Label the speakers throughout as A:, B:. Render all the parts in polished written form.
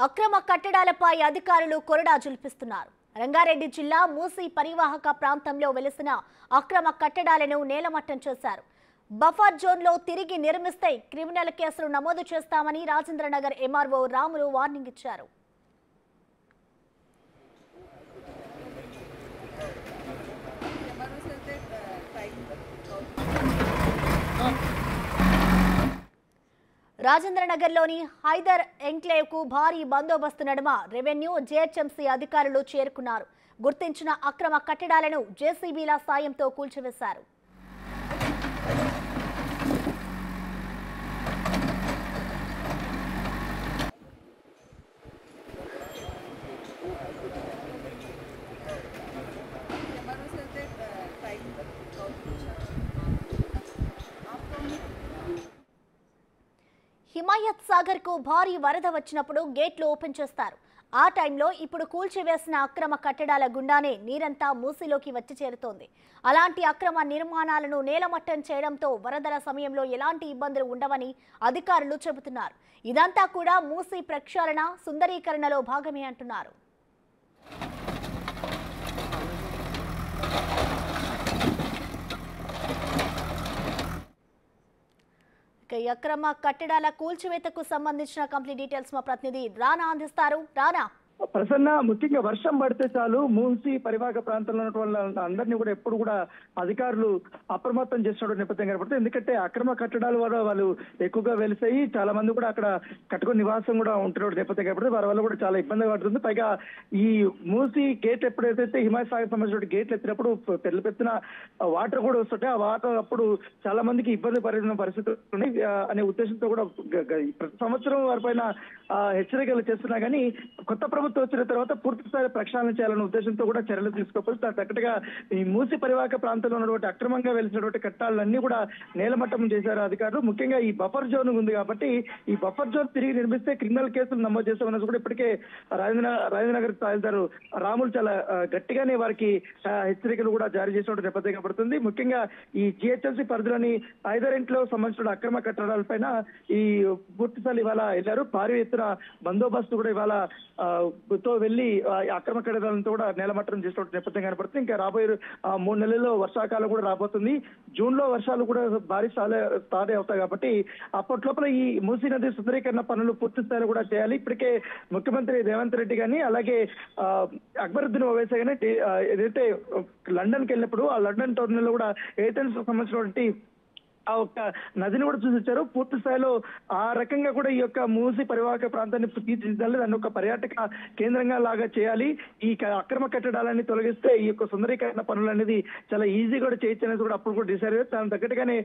A: అక్రమ కట్టడాలపై అధికారులు కొరడా జుల్పిస్తున్నారు. రంగారెడ్డి జిల్లా మూసీ పరివాహక ప్రాంతంలో వెలిసిన అక్రమ కట్టడాలను నేలమట్టం చేశారు. బఫర్ జోన్లో తిరిగి నిర్మిస్తే క్రిమినల్ కేసులు నమోదు చేస్తామని రాజేంద్రనగర్ ఎంఆర్ఓ రాములు వార్నింగ్ ఇచ్చారు. రాజేంద్రనగర్లోని హైదర్ ఎంక్లేవ్ కు భారీ బందోబస్తు నడుమ రెవెన్యూ జేహెచ్ఎంసీ అధికారులు చేరుకున్నారు. గుర్తించిన అక్రమ కట్టడాలను జేసీబీల సాయంతో కూల్చివేశారు. హిమాయత్ సాగర్ కు భారీ వరద వచ్చినప్పుడు గేట్లు ఓపెన్ చేస్తారు. ఆ టైంలో ఇప్పుడు కూల్చివేసిన అక్రమ కట్టడాల గుండానే నీరంతా మూసీలోకి వచ్చి చేరుతోంది. అలాంటి అక్రమ నిర్మాణాలను నేలమట్టం చేయడంతో వరదల సమయంలో ఎలాంటి ఇబ్బందులు ఉండవని అధికారులు చెబుతున్నారు. ఇదంతా కూడా మూసీ ప్రక్షాళన సుందరీకరణలో భాగమే అంటున్నారు. అక్రమ కట్టడాల కూల్చివేతకు సంబంధించిన కంప్లీట్ డీటెయిల్స్ మా ప్రతినిధి రానా అందిస్తారు. రానా,
B: ప్రసన్న, ముఖ్యంగా వర్షం పడితే చాలు మూసీ పరివాహక ప్రాంతంలో ఉన్నటువంటి అందరినీ కూడా ఎప్పుడు కూడా అధికారులు అప్రమత్తం చేసిన నేపథ్యం కనపడుతుంది. ఎందుకంటే అక్రమ కట్టడాల వల్ల వాళ్ళు ఎక్కువగా వెలిసాయి. చాలా మంది కూడా అక్కడ కట్టుకుని నివాసం కూడా ఉంటున్న నేపథ్యం కనపడుతుంది. వారి వల్ల కూడా చాలా ఇబ్బంది పడుతుంది. పైగా ఈ మూసీ గేట్ ఎప్పుడైతే హిమాయత్ సాగర్ సంబంధించిన గేట్లు ఎత్తినప్పుడు పెద్ద పెద్ద వాటర్ కూడా వస్తుంటాయి. ఆ వాటర్ అప్పుడు చాలా మందికి ఇబ్బంది పడిన పరిస్థితులు ఉన్నాయి అనే ఉద్దేశంతో కూడా ప్రతి సంవత్సరం వారిపైన హెచ్చరికలు చేస్తున్నా కానీ కొత్త ప్రభుత్వం వచ్చిన తర్వాత పూర్తి స్థాయి ప్రక్షాళన చేయాలనే ఉద్దేశంతో కూడా చర్యలు తీసుకోవచ్చు. దాని తగ్గట్టుగా ఈ మూసీ పరివాహక ప్రాంతంలో ఉన్నటువంటి అక్రమంగా వెలిసినటువంటి కట్టాలన్నీ కూడా నేలమట్టం చేశారు అధికారులు. ముఖ్యంగా ఈ బఫర్ జోన్ ఉంది కాబట్టి ఈ బఫర్ జోన్ తిరిగి నిర్మిస్తే క్రిమినల్ కేసులు నమోదు చేస్తామన్నది కూడా ఇప్పటికే రాజేంద్రనగర్ తహసీల్దార్ రాములు చాలా గట్టిగానే వారికి హెచ్చరికలు కూడా జారీ చేసినట్టు నేపథ్యం కనబడుతుంది. ముఖ్యంగా ఈ జిహెచ్ఎంసీ పరిధిలోని హైదర్ ఇంట్లో సంబంధించిన అక్రమ కట్టడాలపైన ఈ పూర్తిస్థాయి ఇవాళ వెళ్లారు. భారీ ఎత్తున బందోబస్తు కూడా ఇవాళ తో వెళ్లి అక్రమ కట్టడాలతో కూడా నేలమట్టం చేసినట్టు నేపథ్యం కనపడుతుంది. ఇంకా రాబోయే 3 నెలల్లో వర్షాకాలం కూడా రాబోతుంది. జూన్ లో వర్షాలు కూడా భారీ స్టార్ట్ అవుతాయి కాబట్టి అప్పట్లోపల ఈ మూసీ నది సుందరీకరణ పనులు పూర్తి స్థాయిలో కూడా చేయాలి. ఇప్పటికే ముఖ్యమంత్రి రేవంత్ రెడ్డి గాని అలాగే అక్బరుద్దీన్ ఓవైసీ గానీ ఏదైతే లండన్ కి వెళ్ళినప్పుడు ఆ లండన్ టోర్నీలో కూడా ఏథెన్స్ సంబంధించినటువంటి ఆ ఒక్క నదిని కూడా చూసొచ్చారు. పూర్తి స్థాయిలో ఆ రకంగా కూడా ఈ యొక్క మూసీ పరివాహక ప్రాంతాన్ని తీర్చిదిద్దాలి, దాన్ని ఒక పర్యాటక కేంద్రంగా లాగా చేయాలి. ఈ అక్రమ కట్టడాలన్నీ తొలగిస్తే ఈ యొక్క సుందరీకరణ పనులు అనేది చాలా ఈజీ కూడా చేయొచ్చు అనేది కూడా అప్పుడు కూడా డిసైడ్ అయ్యారు. దాని తగ్గట్టుగానే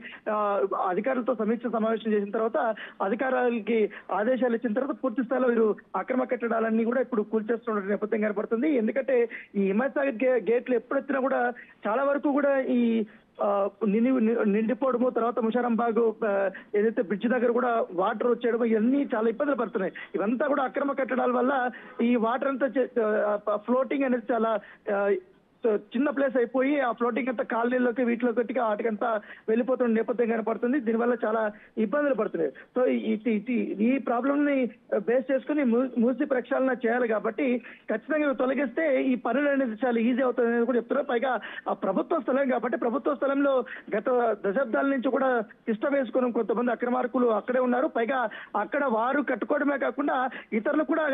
B: అధికారులతో సమీక్ష సమావేశం చేసిన తర్వాత అధికారులకి ఆదేశాలు ఇచ్చిన తర్వాత పూర్తి స్థాయిలో వీరు అక్రమ కట్టడాలన్నీ కూడా ఇప్పుడు కూల్చేస్తున్న నేపథ్యం కనపడుతుంది. ఎందుకంటే ఈ హిమాయత్ సాగర్ గేట్లు ఎప్పుడెత్తినా కూడా చాలా వరకు కూడా ఈ నిండిపోవడము, తర్వాత ముషారంబాగ్ ఏదైతే బ్రిడ్జ్ దగ్గర కూడా వాటర్ వచ్చేయడము, ఇవన్నీ చాలా ఇబ్బందులు పడుతున్నాయి. ఇవంతా కూడా అక్రమ కట్టడాల వల్ల ఈ వాటర్ అంతా ఫ్లోటింగ్ అనేది చాలా చిన్న ప్లేస్ అయిపోయి ఆ ఫ్లోటింగ్ అంతా కాలనీలోకి వీటిలోకి వాటికంతా వెళ్ళిపోతున్న నేపథ్యం కనపడుతుంది. దీనివల్ల చాలా ఇబ్బందులు పడుతున్నాయి. సో ఈ ప్రాబ్లం ని బేస్ చేసుకుని మూసీ ప్రక్షాళన చేయాలి కాబట్టి ఖచ్చితంగా తొలగిస్తే ఈ పనులు అనేది చాలా ఈజీ అవుతుంది అనేది కూడా చెప్తున్నారు. పైగా ఆ ప్రభుత్వ స్థలం కాబట్టి ప్రభుత్వ స్థలంలో గత దశాబ్దాల నుంచి కూడా తిష్ట వేసుకుని కొంతమంది అక్రమార్కులు అక్కడే ఉన్నారు. పైగా అక్కడ వారు కట్టుకోవడమే కాకుండా ఇతరులు కూడా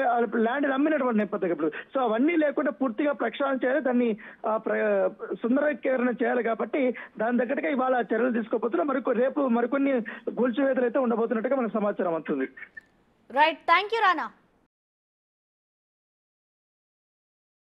B: ల్యాండ్ అమ్మినటువంటి నేపథ్యం ఇప్పుడు. సో అవన్నీ లేకుండా పూర్తిగా ప్రక్షాళన చేయాలి, దాన్ని సుందరీకరణ చేయాలి కాబట్టి దాని దగ్గరగా ఇవాళ చర్యలు తీసుకోబోతున్నారు. రేపు మరికొన్ని కూల్చివేతలు అయితే ఉండబోతున్నట్టుగా మనకు సమాచారం అవుతుంది.
A: Right, thank you Rana.